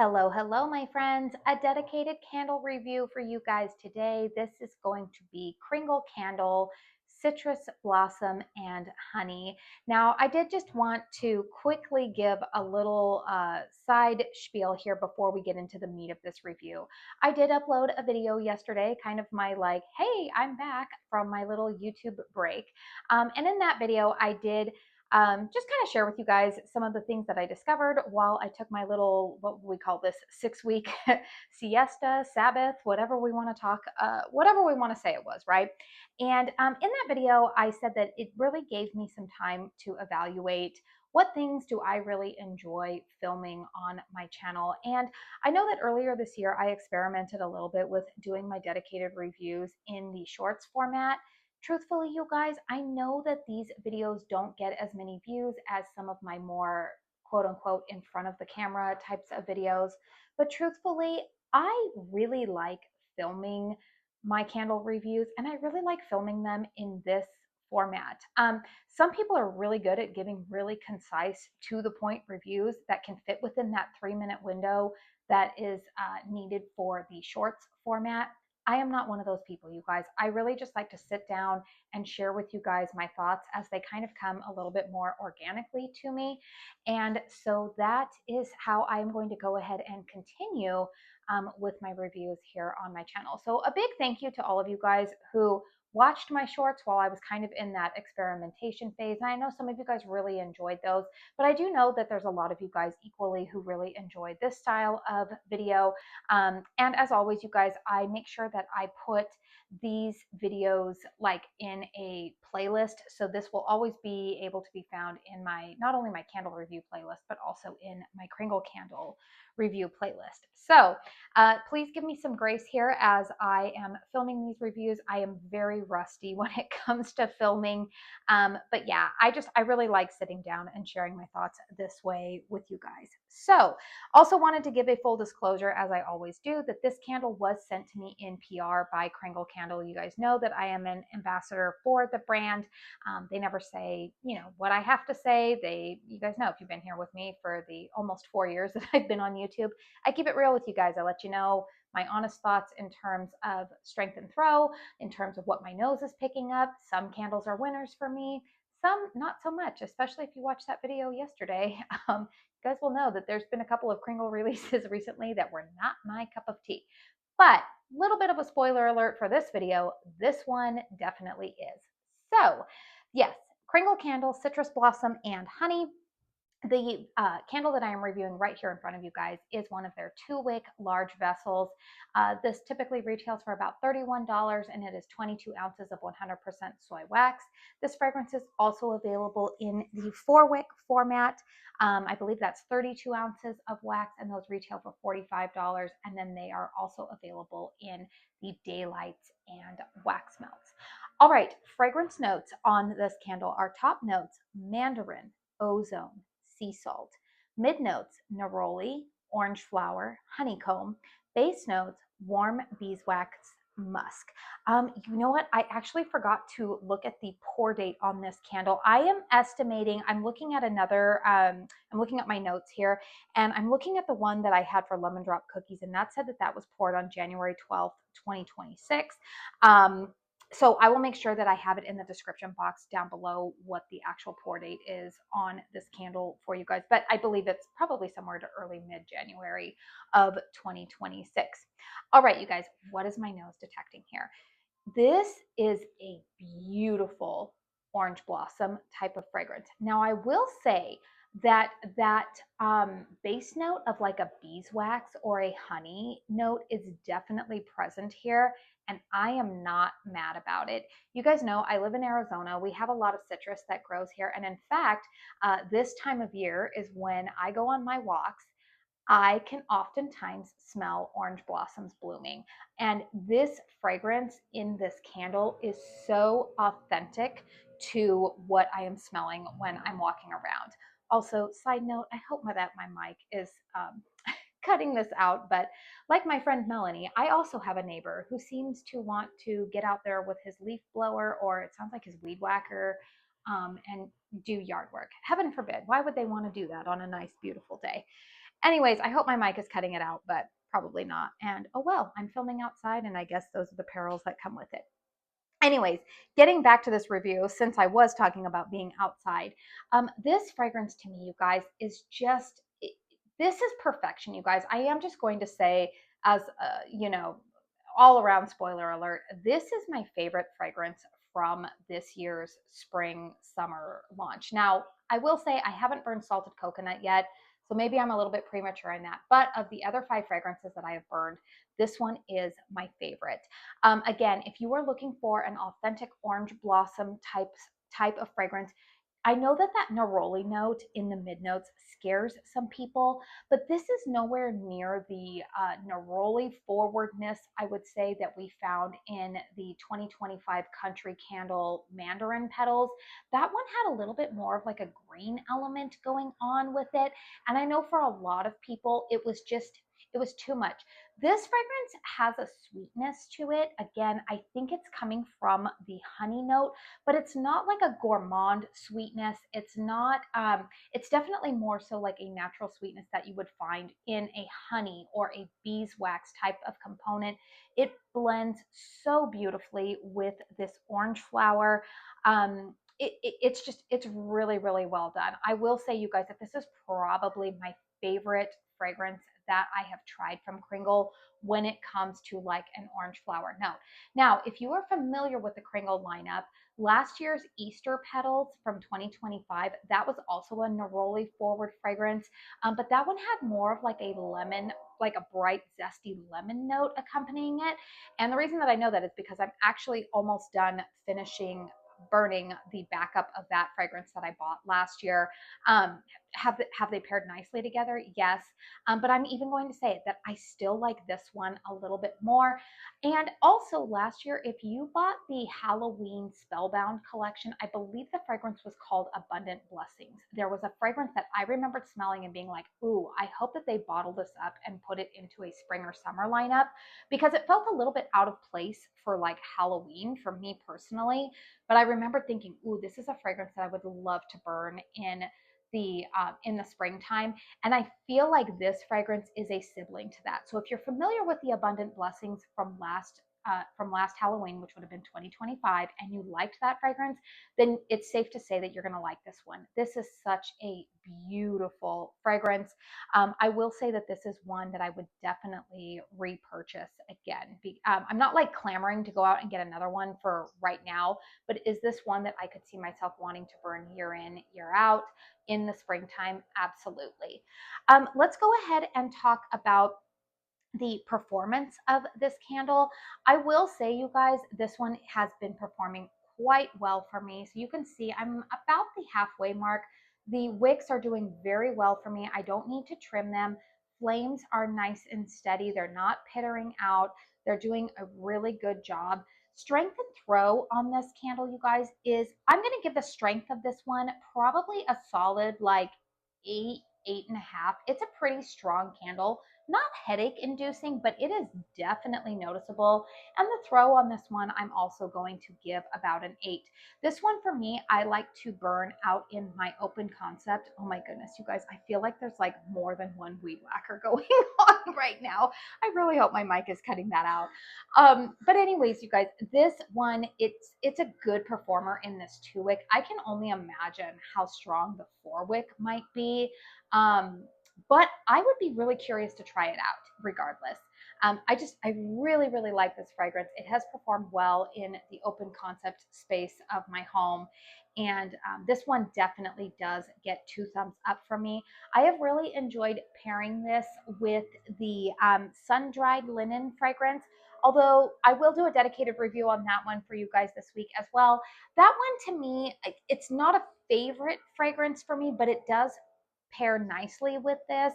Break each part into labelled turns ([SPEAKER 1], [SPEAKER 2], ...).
[SPEAKER 1] Hello, hello, my friends. A dedicated candle review for you guys today. This is going to be Kringle Candle, Citrus Blossom, and Honey. Now, I did just want to quickly give a little side spiel here before we get into the meat of this review. I did upload a video yesterday, kind of my like, hey, I'm back from my little YouTube break. And in that video, I did just kind of share with you guys some of the things that I discovered while I took my little, what we call this, 6 week siesta, Sabbath, whatever we want to talk, whatever we want to say it was, right? And in that video, I said that it really gave me some time to evaluate what things do I really enjoy filming on my channel. And I know that earlier this year, I experimented a little bit with doing my dedicated reviews in the shorts format. Truthfully, you guys, I know that these videos don't get as many views as some of my more quote unquote in front of the camera types of videos, but truthfully, I really like filming my candle reviews and I really like filming them in this format. Some people are really good at giving really concise, to the point reviews that can fit within that 3-minute window that is needed for the shorts format. I am not one of those people, you guys. I really just like to sit down and share with you guys my thoughts as they kind of come a little bit more organically to me. And so that is how I'm going to go ahead and continue with my reviews here on my channel. So a big thank you to all of you guys who watched my shorts while I was kind of in that experimentation phase. And I know some of you guys really enjoyed those, but I do know that there's a lot of you guys equally who really enjoyed this style of video. And as always, you guys, I make sure that I put these videos like in a playlist. So this will always be able to be found in my, not only my candle review playlist, but also in my Kringle candle review playlist. So please give me some grace here as I am filming these reviews. I am very rusty when it comes to filming. But yeah, I really like sitting down and sharing my thoughts this way with you guys. So also wanted to give a full disclosure, as I always do, that this candle was sent to me in PR by Kringle Candle. You guys know that I am an ambassador for the brand. They never say, what I have to say. You guys know if you've been here with me for the almost 4 years that I've been on YouTube, I keep it real with you guys. I let you know my honest thoughts in terms of strength and throw, in terms of what my nose is picking up. Some candles are winners for me, some not so much, especially if you watched that video yesterday. You guys will know that there's been a couple of Kringle releases recently that were not my cup of tea. But a little bit of a spoiler alert for this video, this one definitely is. So yes, Kringle Candle, Citrus Blossom, and Honey. The candle that I am reviewing right here in front of you guys is one of their 2-wick large vessels. This typically retails for about $31 and it is 22 ounces of 100% soy wax. This fragrance is also available in the 4-wick format. I believe that's 32 ounces of wax and those retail for $45. And then they are also available in the daylight and wax melts. All right, fragrance notes on this candle. Our top notes: Mandarin, Ozone, sea salt. Mid notes: neroli, orange flower, honeycomb. Base notes: warm beeswax, musk. You know what? I actually forgot to look at the pour date on this candle. I am estimating, I'm looking at I'm looking at my notes here, and I'm looking at the one that I had for lemon drop cookies, and that said that that was poured on January 12th, 2026. So I will make sure that I have it in the description box down below what the actual pour date is on this candle for you guys. But I believe it's probably somewhere to early mid-January of 2026. All right, you guys, what is my nose detecting here? This is a beautiful orange blossom type of fragrance. Now, I will say that base note of like a beeswax or a honey note is definitely present here, and I am not mad about it. You guys know I live in Arizona. We have a lot of citrus that grows here, and in fact, this time of year is when I go on my walks. I can oftentimes smell orange blossoms blooming. And this fragrance in this candle is so authentic to what I am smelling when I'm walking around. Also, side note, I hope that my mic is cutting this out, but like my friend Melanie, I also have a neighbor who seems to want to get out there with his leaf blower, or it sounds like his weed whacker, and do yard work. Heaven forbid. Why would they want to do that on a nice, beautiful day? Anyways, I hope my mic is cutting it out, but probably not. And oh well, I'm filming outside, and I guess those are the perils that come with it. Anyways, getting back to this review, since I was talking about being outside, this fragrance to me, you guys, is just, this is perfection, you guys. I am just going to say, as all around spoiler alert, this is my favorite fragrance from this year's spring summer launch. Now, I will say I haven't burned salted coconut yet, so maybe I'm a little bit premature in that. But of the other 5 fragrances that I have burned, this one is my favorite. Again, if you are looking for an authentic orange blossom type of fragrance, I know that neroli note in the mid notes scares some people, but this is nowhere near the neroli forwardness, I would say, that we found in the 2025 Country Candle Mandarin petals. That one had a little bit more of like a green element going on with it. And I know for a lot of people, it was too much. This fragrance has a sweetness to it. Again, I think it's coming from the honey note, but it's not like a gourmand sweetness. It's not, it's definitely more so like a natural sweetness that you would find in a honey or a beeswax type of component. It blends so beautifully with this orange flower. It's really, really well done. I will say, you guys, that this is probably my favorite fragrance that I have tried from Kringle when it comes to like an orange flower note. Now, if you are familiar with the Kringle lineup, last year's Easter Petals from 2025, that was also a neroli forward fragrance, but that one had more of like a lemon, like a bright, zesty lemon note accompanying it. And the reason that I know that is because I'm actually almost done finishing burning the backup of that fragrance that I bought last year. Have they paired nicely together? Yes. But I'm even going to say it that I still like this one a little bit more. And also last year, if you bought the Halloween Spellbound collection, I believe the fragrance was called Abundant Blessings. There was a fragrance that I remembered smelling and being like, ooh, I hope that they bottle this up and put it into a spring or summer lineup, because it felt a little bit out of place for like Halloween for me personally. But I remember thinking, ooh, this is a fragrance that I would love to burn in the springtime. And I feel like this fragrance is a sibling to that. So if you're familiar with the Abundant Blessings from last Halloween, which would have been 2025, and you liked that fragrance, then it's safe to say that you're going to like this one. This is such a beautiful fragrance. I will say that this is one that I would definitely repurchase again. I'm not like clamoring to go out and get another one for right now, but is this one that I could see myself wanting to burn year in, year out in the springtime? Absolutely. Let's go ahead and talk about the performance of this candle. I will say, you guys, this one has been performing quite well for me. So you can see I'm about the halfway mark. The wicks are doing very well for me. I don't need to trim them. Flames are nice and steady. They're not pittering out. They're doing a really good job. Strength and throw on this candle, you guys, is, I'm going to give the strength of this one probably a solid like 8.5. It's a pretty strong candle, not headache inducing, but it is definitely noticeable. And the throw on this one, I'm also going to give about an 8. This one for me, I like to burn out in my open concept. Oh my goodness, you guys, I feel like there's like more than one weed whacker going on right now. I really hope my mic is cutting that out. But anyways, you guys, this one, it's a good performer in this 2-wick. I can only imagine how strong the 4-wick might be. But I would be really curious to try it out regardless. I really, really like this fragrance. It has performed well in the open concept space of my home. And this one definitely does get 2 thumbs up from me. I have really enjoyed pairing this with the sun-dried linen fragrance. Although I will do a dedicated review on that one for you guys this week as well. That one to me, it's not a favorite fragrance for me, but it does pair nicely with this.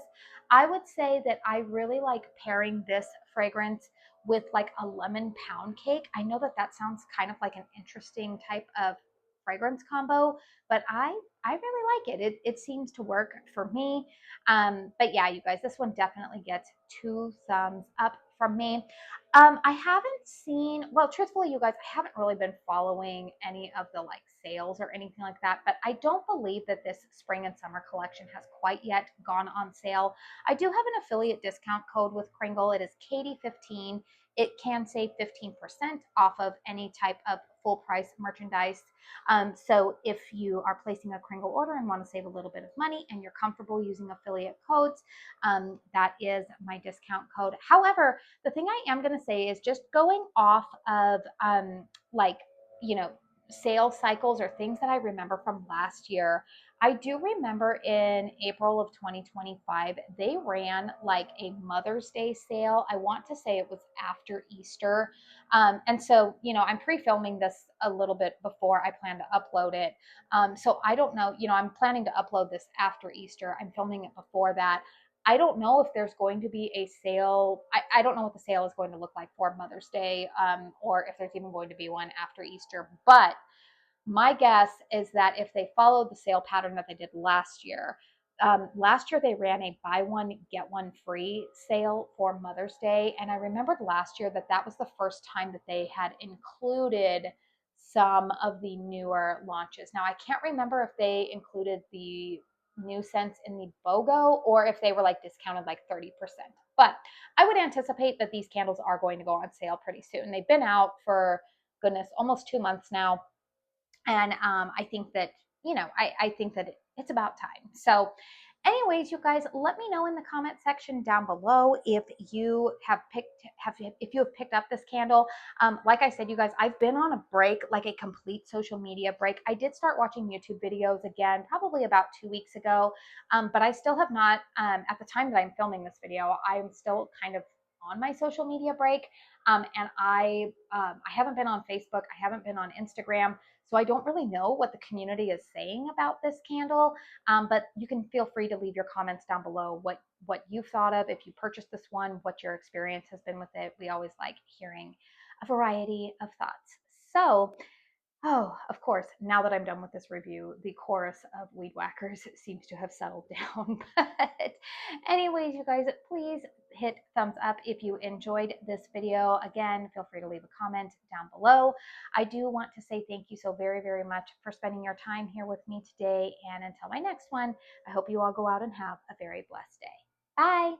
[SPEAKER 1] I would say that I really like pairing this fragrance with like a lemon pound cake. I know that that sounds kind of like an interesting type of fragrance combo, but I really like it. It seems to work for me. But yeah, you guys, this one definitely gets 2 thumbs up from me. I haven't seen, well, truthfully, you guys, I haven't really been following any of the like sales or anything like that, but I don't believe that this spring and summer collection has quite yet gone on sale. I do have an affiliate discount code with Kringle. It is Katie15. It can save 15% off of any type of full price merchandise. So if you are placing a Kringle order and want to save a little bit of money and you're comfortable using affiliate codes, that is my discount code. However, the thing I am going to say is just going off of like, you know, sales cycles or things that I remember from last year. I do remember in April of 2025, they ran like a Mother's Day sale. I want to say it was after Easter. And so, you know, I'm pre-filming this a little bit before I plan to upload it. So I don't know, you know, I'm planning to upload this after Easter. I'm filming it before that. I don't know if there's going to be a sale. I don't know what the sale is going to look like for Mother's Day, or if there's even going to be one after Easter. But my guess is that if they followed the sale pattern that they did last year they ran a buy one, get one free sale for Mother's Day. And I remembered last year that that was the first time that they had included some of the newer launches. Now, I can't remember if they included the new scents in the BOGO or if they were like discounted like 30%. But I would anticipate that these candles are going to go on sale pretty soon. They've been out for, goodness, almost 2 months now. And I think that, you know, I think that it's about time. So anyways, you guys, let me know in the comment section down below if you have picked up this candle. Like I said, you guys, I've been on a break, like a complete social media break. I did start watching YouTube videos again, probably about 2 weeks ago, but I still have not, at the time that I'm filming this video, I'm still kind of on my social media break. And I haven't been on Facebook. I haven't been on Instagram. So I don't really know what the community is saying about this candle, but you can feel free to leave your comments down below what you've thought of, if you purchased this one, what your experience has been with it. We always like hearing a variety of thoughts. So, oh, of course, now that I'm done with this review, the chorus of weed whackers seems to have settled down. But anyways, you guys, please hit thumbs up if you enjoyed this video. Again, feel free to leave a comment down below. I do want to say thank you so very, very much for spending your time here with me today. And until my next one, I hope you all go out and have a very blessed day. Bye.